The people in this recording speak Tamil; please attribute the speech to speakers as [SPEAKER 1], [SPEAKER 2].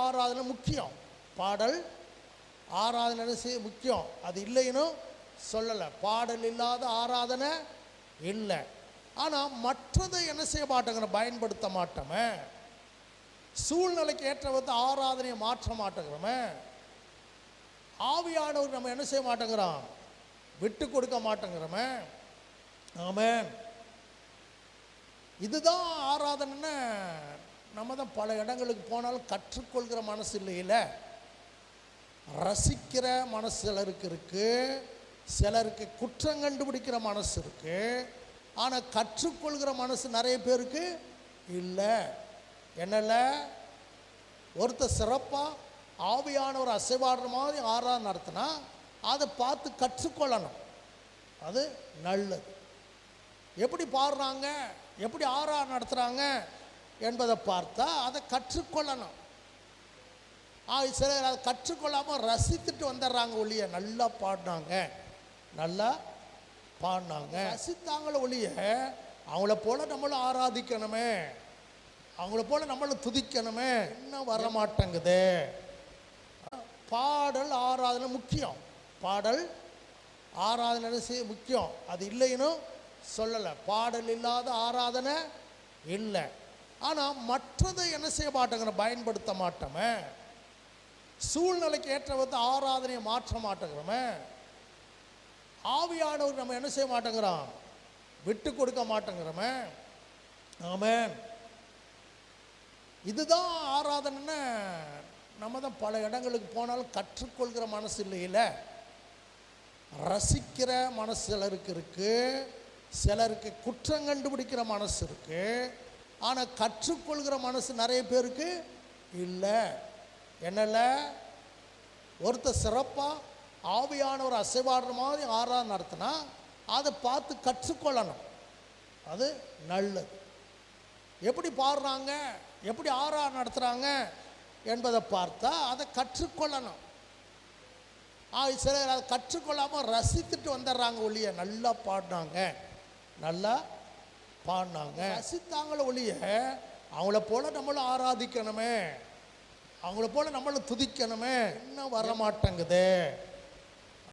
[SPEAKER 1] ஆராதனை முக்கியம். பாடல் ஆராதனை முக்கியம். அது இல்லைன்னு சொல்லலை. பாடல் இல்லாத ஆராதனை இல்லை. ஆனால் மற்றதை என்ன செய்ய மாட்டேங்கிறோம், பயன்படுத்த மாட்டோமே. சூழ்நிலைக்கு ஏற்றவத்து ஆராதனையை மாற்ற மாட்டேங்கிறோமே. ஆவியானவர் நம்ம என்ன செய்ய மாட்டேங்கிறோம், விட்டு கொடுக்க மாட்டேங்கிறோமே. ஆமென். இதுதான் ஆராதனைன்னு நம்ம தான் பல இடங்களுக்கு போனாலும் கற்றுக்கொள்கிற மனசு இல்லையில. ரசிக்கிற மனசு சிலருக்கு இருக்கு, சிலருக்கு குற்றம் கண்டுபிடிக்கிற மனசு இருக்கு. ஆனால் கற்றுக்கொள்கிற மனசு நிறைய பேருக்கு இல்லை. என்னல்ல, ஒருத்தர் சிறப்பாக ஆவியானவர் அசைவாடுற மாதிரி ஆராதனை நடத்தினா அதை பார்த்து கற்றுக்கொள்ளணும். அது நல்லது. எப்படி பாடுறாங்க, எப்படி ஆராதனை நடத்துகிறாங்க என்பதை பார்த்தா அதை கற்றுக்கொள்ளணும். சிலர் அதை கற்றுக்கொள்ளாமல் ரசித்துட்டு வந்துடுறாங்க ஒழிய. நல்லா பாடினாங்க, நல்லா பாடினாங்க, ரசித்தாங்கள ஒழிய அவங்கள போல நம்மளும் ஆராதிக்கணுமே, அவங்கள போல நம்மளும் துதிக்கணுமே, இன்னும் வர மாட்டேங்குது. பாடல் ஆராதனை முக்கியம். பாடல் ஆராதனை முக்கியம். அது இல்லைன்னு சொல்லலை. பாடல் இல்லாத ஆராதனை இல்லை. ஆனால் மற்றதை என்ன செய்ய மாட்டேங்கிறோம், பயன்படுத்த மாட்டோமே. சூழ்நிலைக்கு ஏற்றவத்து ஆராதனையை மாற்ற மாட்டேங்கிறோமே. ஆவியானவர் நம்ம என்ன செய்ய மாட்டேங்கிறோம், விட்டு கொடுக்க மாட்டேங்கிறோமே. ஆமென். இதுதான் ஆராதனைன்னு நம்ம தான் பல இடங்களுக்கு போனாலும் கற்றுக்கொள்கிற மனசு இல்லையில. ரசிக்கிற மனசு சிலருக்கு இருக்கு, சிலருக்கு குற்றம் கண்டுபிடிக்கிற மனசு இருக்கு. ஆனால் கற்றுக்கொள்கிற மனசு நிறைய பேருக்கு இல்லை. என்னல்ல, ஒருத்தர் சிறப்பாக ஆவியானவர் அசைவாடுற மாதிரி ஆராதனை நடத்தினா அதை பார்த்து கற்றுக்கொள்ளணும். அது நல்லது. எப்படி பாடுறாங்க, எப்படி ஆராதனை நடத்துகிறாங்க என்பதை பார்த்தா அதை கற்றுக்கொள்ளணும். சிலர் அதை கற்றுக்கொள்ளாமல் ரசித்துட்டு வந்துடுறாங்க ஒழிய. நல்லா பாடினாங்க, நல்லா பாடினாங்க, ரசித்தாங்கள ஒழிய அவங்கள போல நம்மளும் ஆராதிக்கணுமே, அவங்கள போல நம்மளும் துதிக்கணுமே, இன்னும் வர மாட்டேங்குது.